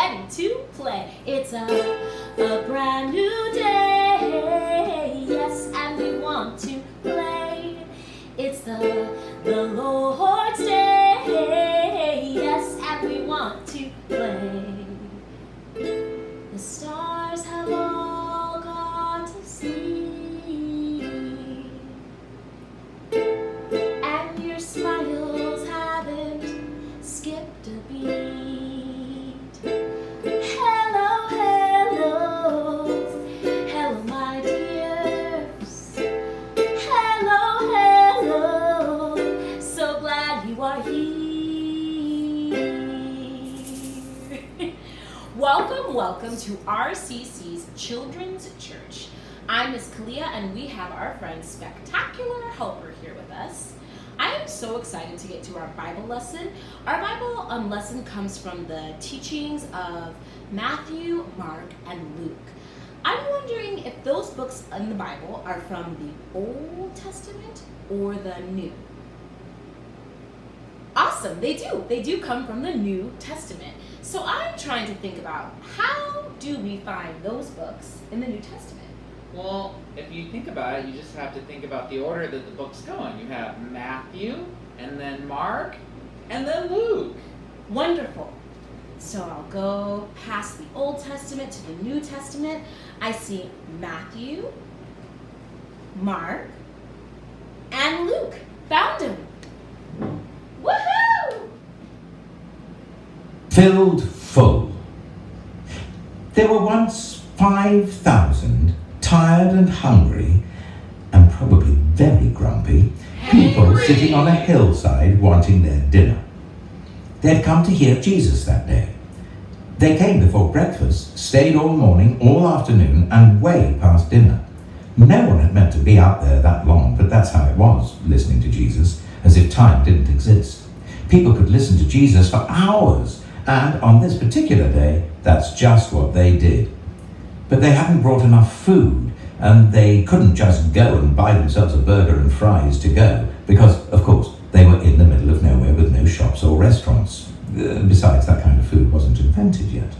ready to play. It's a brand new day, yes, and we want to play. It's the Lord's Day, yes, and we want to play. The stars have all gone to sleep, and your smiles haven't skipped a beat. Hello, hello, hello, my dears. Hello, hello, so glad you are here. Welcome to RCC's Children's Church. I'm Miss Kalia, and we have our friend Spectacular Helper here with us. I am so excited to get to our Bible lesson. Our Bible lesson comes from the teachings of Matthew, Mark, and Luke. I'm wondering if those books in the Bible are from the Old Testament or the New. Awesome, they do. They do come from the New Testament. So I'm trying to think about, how do we find those books in the New Testament? Well, if you think about it, you just have to think about the order that the books go in. You have Matthew, and then Mark, and then Luke. Wonderful. So I'll go past the Old Testament to the New Testament. I see Matthew, Mark, and Luke. Found him. Woohoo! Filled full. There were once 5,000 tired and hungry, and probably very grumpy, people sitting on a hillside wanting their dinner. They'd come to hear Jesus that day. They came before breakfast, stayed all morning, all afternoon, and way past dinner. No one had meant to be out there that long, but that's how it was, listening to Jesus, as if time didn't exist. People could listen to Jesus for hours, and on this particular day, that's just what they did. But they hadn't brought enough food, and they couldn't just go and buy themselves a burger and fries to go, because, of course, they were in the middle of nowhere with no shops or restaurants. Besides, that kind of food wasn't invented yet.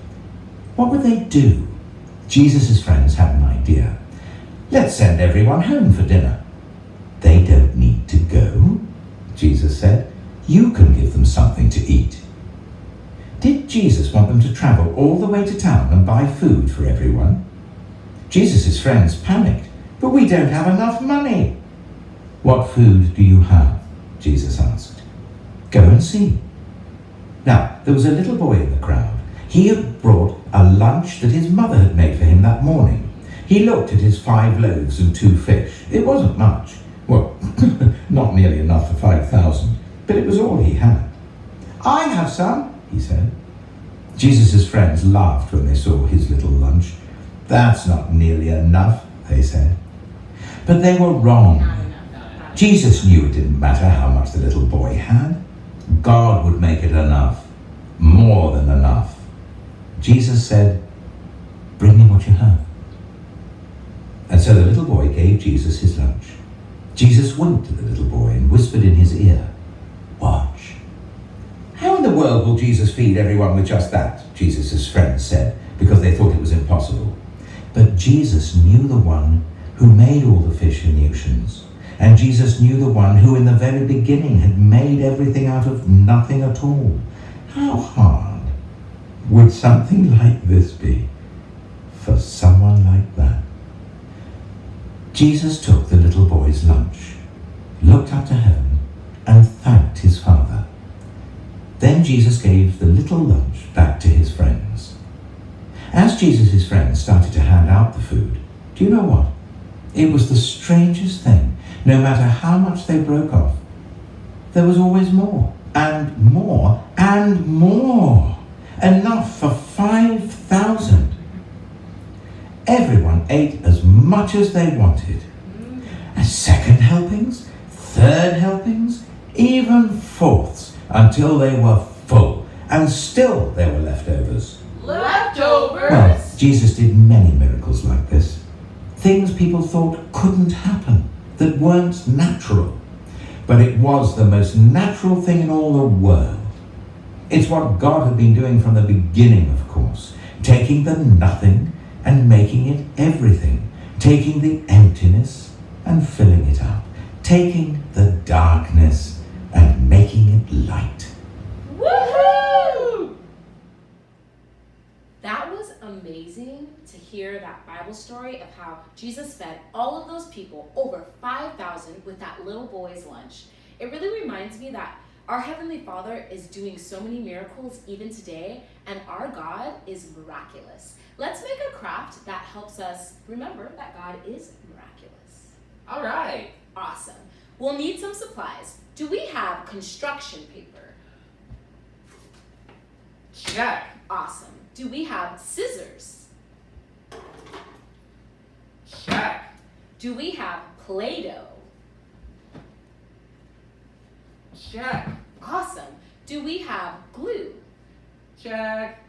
What would they do? Jesus' friends had an idea. Let's send everyone home for dinner. They don't need to go, Jesus said. You can give them something to eat. Did Jesus want them to travel all the way to town and buy food for everyone? Jesus' friends panicked. But we don't have enough money. What food do you have? Jesus asked. Go and see. Now, there was a little boy in the crowd. He had brought a lunch that his mother had made for him that morning. He looked at his 5 loaves and 2 fish. It wasn't much. Well, not nearly enough for 5,000, but it was all he had. I have some, he said. Jesus' friends laughed when they saw his little lunch. That's not nearly enough, they said. But they were wrong. Jesus knew it didn't matter how much the little boy had. God would make it enough, more than enough. Jesus said, bring me what you have. And so the little boy gave Jesus his lunch. Jesus winked at the little boy and whispered in his ear, watch. How in the world will Jesus feed everyone with just that? Jesus' friends said, because they thought it was impossible. But Jesus knew the one who made all the fish in the oceans. And Jesus knew the one who in the very beginning had made everything out of nothing at all. How hard would something like this be for someone like that? Jesus took the little boy's lunch, looked up to heaven, and thanked his Father. Then Jesus gave the little lunch back to his friends. As Jesus' friends started to hand out the food, do you know what? It was the strangest thing. No matter how much they broke off, there was always more, and more, and more. Enough for 5,000. Everyone ate as much as they wanted. And second helpings, third helpings, even fourths, until they were full, and still there were leftovers. Leftovers? Well, Jesus did many miracles like this. Things people thought couldn't happen, that weren't natural. But it was the most natural thing in all the world. It's what God had been doing from the beginning, of course, taking the nothing and making it everything, taking the emptiness and filling it up, taking the darkness and making it light. Woohoo! That was amazing to hear that Bible story of how Jesus fed all of those people, over 5,000, with that little boy's lunch. It really reminds me that our Heavenly Father is doing so many miracles even today, and our God is miraculous. Let's make a craft that helps us remember that God is miraculous. All right. Awesome. We'll need some supplies. Do we have construction paper? Check. Awesome. Do we have scissors? Check. Do we have Play-Doh? Check. Awesome. Do we have glue? Check.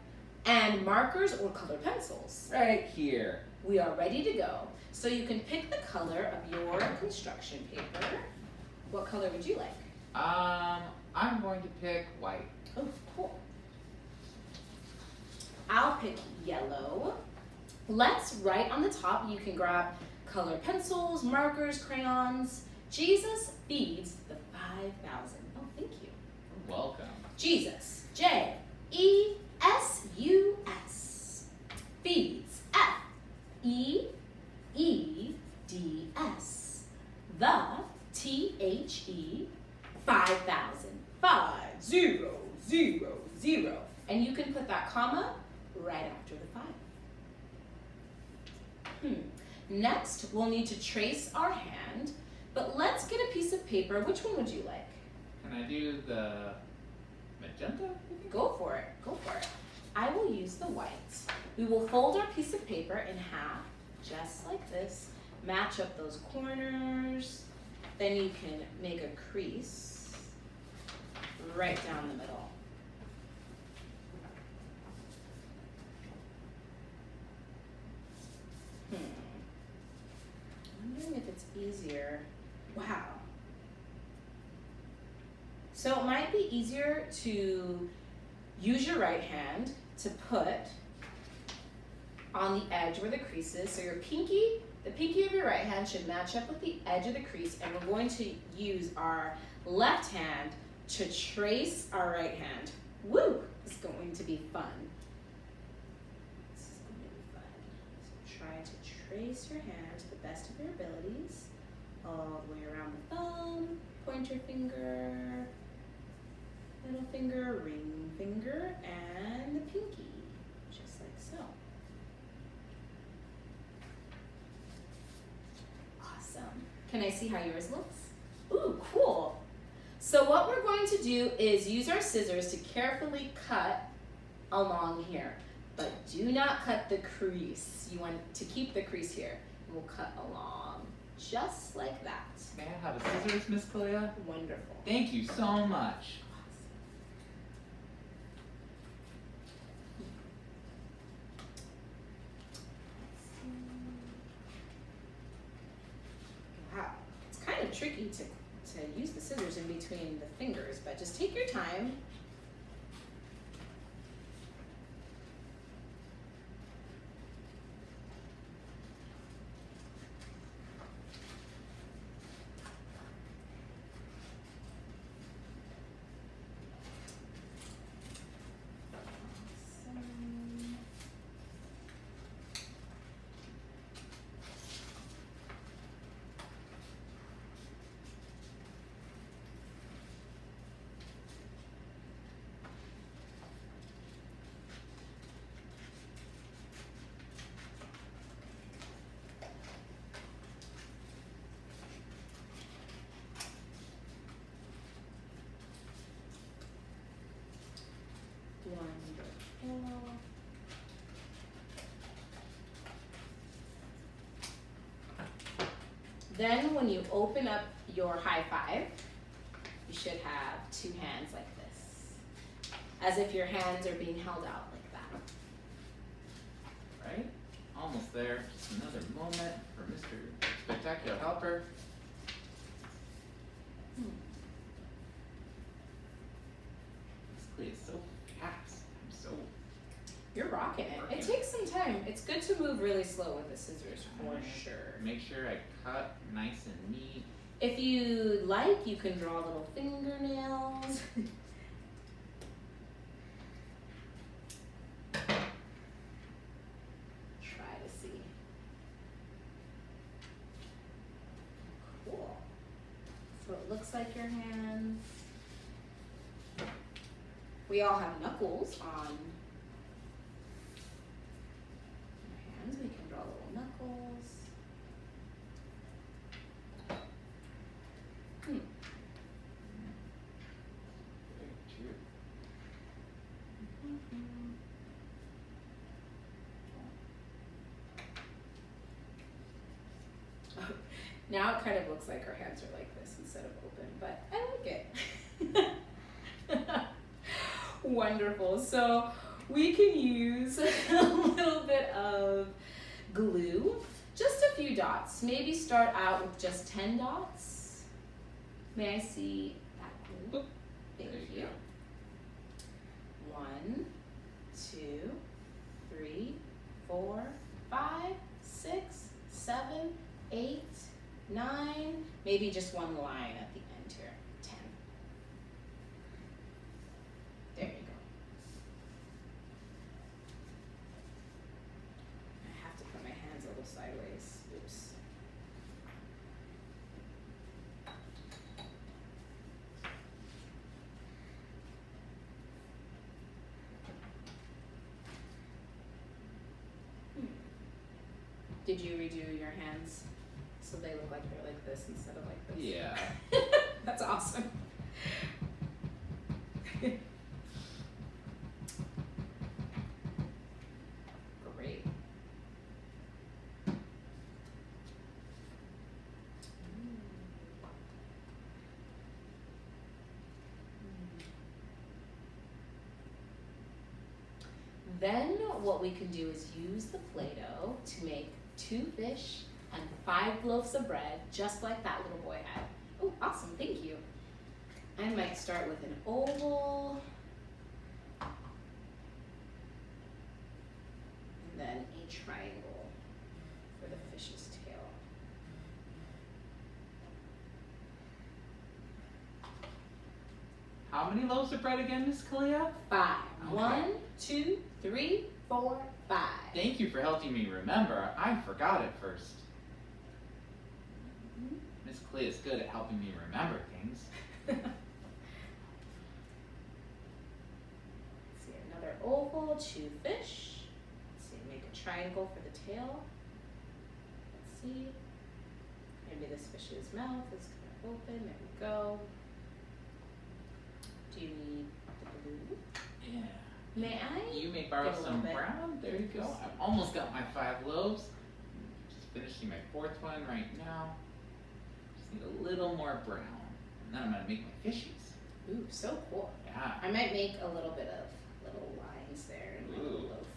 And markers or colored pencils? Right here. We are ready to go. So you can pick the color of your construction paper. What color would you like? I'm going to pick white. Oh, cool. I'll pick yellow. Let's write on the top. You can grab colored pencils, markers, crayons. Jesus feeds the 5,000. Oh, thank you. You're welcome. Jesus, J-E-S-U-S, feeds, F-E-E-D-S, the T-H-E, 5,000, 5,000. And you can put that comma right after the 5. Next, we'll need to trace our hand, but let's get a piece of paper. Which one would you like? Can I do the magenta? Go for it. Go for it. I will use the white. We will fold our piece of paper in half, just like this. Match up those corners. Then you can make a crease right down the middle. I'm wondering if it's easier. Wow. So it might be easier to use your right hand to put on the edge where the crease is. So your pinky, the pinky of your right hand should match up with the edge of the crease, and we're going to use our left hand to trace our right hand. Woo! It's going to be fun. This is going to be fun. So try to trace your hand to the best of your abilities, all the way around the thumb, pointer finger, middle finger, ring finger, and the pinky, just like so. Awesome. Can I see how yours looks? Ooh, cool. So what we're going to do is use our scissors to carefully cut along here, but do not cut the crease. You want to keep the crease here. And we'll cut along, just like that. May I have a scissors, Miss Kalia? Wonderful. Thank you so much. Wow, it's kind of tricky to use the scissors in between the fingers, but just take your time. Awesome. Wonderful. Then when you open up your high five, you should have two hands like this, as if your hands are being held out like that. Right? Almost there. Just another moment for Mr. Spectacular Helper. Hmm. Miss Clea is so fast. I'm so. You're rocking it. It takes some time. It's good to move really slow with the scissors for sure. Make sure I cut nice and neat. If you like, you can draw little fingernails. Try to see. Cool. So it looks like your hands. We all have knuckles on our hands. We can draw little knuckles. Very true. Now it kind of looks like our hands are like this instead of open, but I like it. Wonderful. So we can use a little bit of glue, just a few dots. Maybe start out with just 10 dots. May I see that glue? Thank you. 1, 2, 3, 4, 5, 6, 7, 8, 9, maybe just one line at the end here. 10. There you go. I have to put my hands a little sideways. Oops. Did you redo your hands so they look like they're like this instead of like this? Yeah. That's awesome. Great. Then what we can do is use the Play-Doh to make 2 fish and 5 loaves of bread, just like that little boy had. Oh, awesome, thank you. I might start with an oval, and then a triangle for the fish's tail. How many loaves of bread again, Miss Kalia? 5. Okay. 1, 2, 3, 4, 5. Thank you for helping me remember. I forgot at first. Miss Kalia is good at helping me remember things. Let's see, another oval, 2 fish. Let's see, make a triangle for the tail. Let's see. Maybe this fish's mouth is kind of open. There we go. Do you need the blue? Yeah. May I? You may borrow Get a little some bit. brown. There you go. I've almost got my 5 loaves. Just finishing my 4th one right now. Just need a little more brown. And then I'm going to make my fishies. Ooh, so cool. Yeah. I might make a little bit of little lines there and my Ooh. little loaf.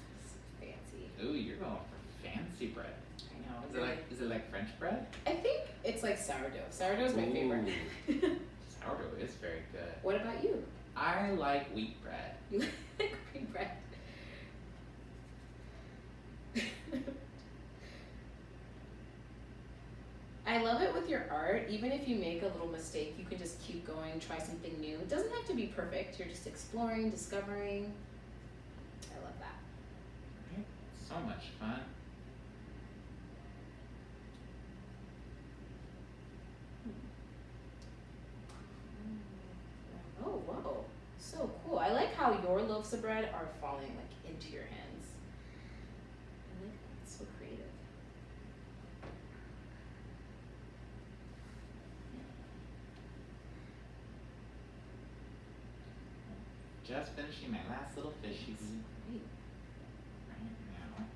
Fancy. Ooh, you're going for fancy bread. I know. Is it like French bread? I think it's like sourdough. Sourdough is my favorite. Sourdough is very good. What about you? I like wheat bread. You like wheat bread? I love it with your art. Even if you make a little mistake, you can just keep going, try something new. It doesn't have to be perfect. You're just exploring, discovering. I love that. Right? So much fun. Oh, whoa. So cool. I like how your loaves of bread are falling like into your hands. I like that. It's so creative. Just finishing my last little fishies Great. right now.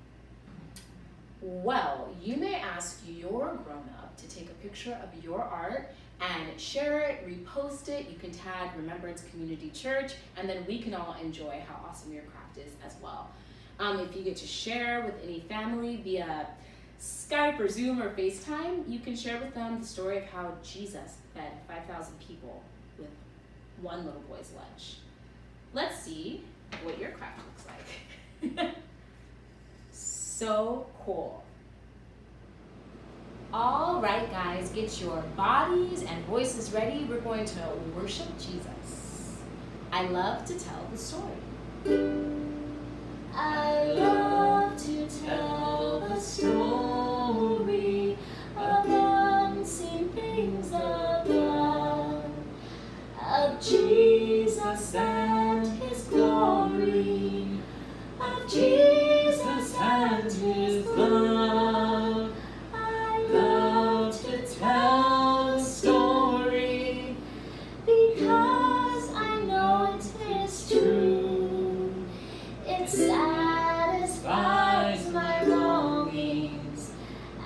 Well, you may ask your grown-up to take a picture of your art and share it, repost it. You can tag Remembrance Community Church, and then we can all enjoy how awesome your craft is as well. If you get to share with any family via Skype or Zoom or FaceTime, you can share with them the story of how Jesus fed 5,000 people with one little boy's lunch. Let's see what your craft looks like. So cool. All right, guys, get your bodies and voices ready. We're going to worship Jesus. I love to tell the story. I love to tell the story of unseen things above, of Jesus and his glory, of Jesus and his love. I love to tell the story because I know it is true. It satisfies my longings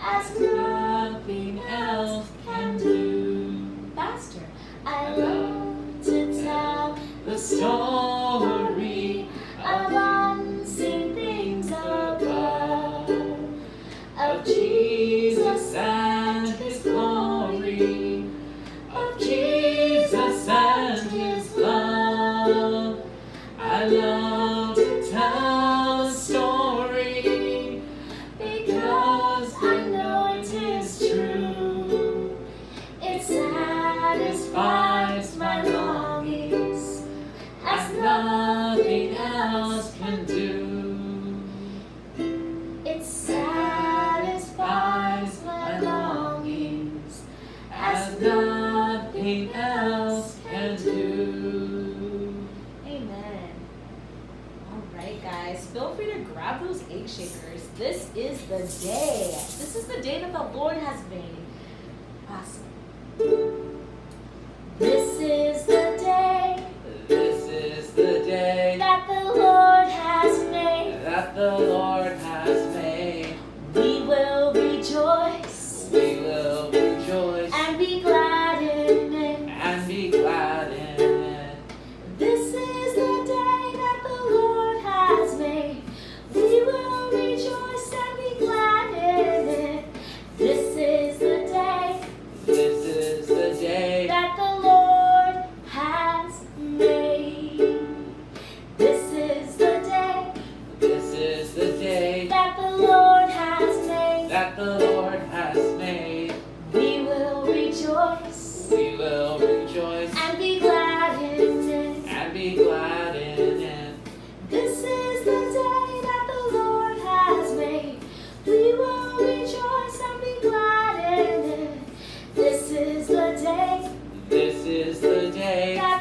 as nothing else can do. Faster. I love to tell the story of unseen things above, of Jesus and his glory, of Jesus and his love. I love to tell the story because I know it is true. It satisfies my longings as nothing else can do. It satisfies my longings as nothing else can do. Amen. All right, guys, feel free to grab those egg shakers. This is the day. This is the day that the Lord has made. Awesome. This is the day. This is the day That the Lord has made. that the Lord has made. We will rejoice We will rejoice and be glad in it. and be glad in it. This is the day that the Lord has made. We will rejoice and be glad in it. This is the day This is the day that the Lord has made. This is the day This is the day that the Lord has made. that the Lord has made. We will rejoice We will rejoice and be glad in it. and be glad in it. This is the day that the Lord has made. We will rejoice and be glad in it. This is the day This is the day that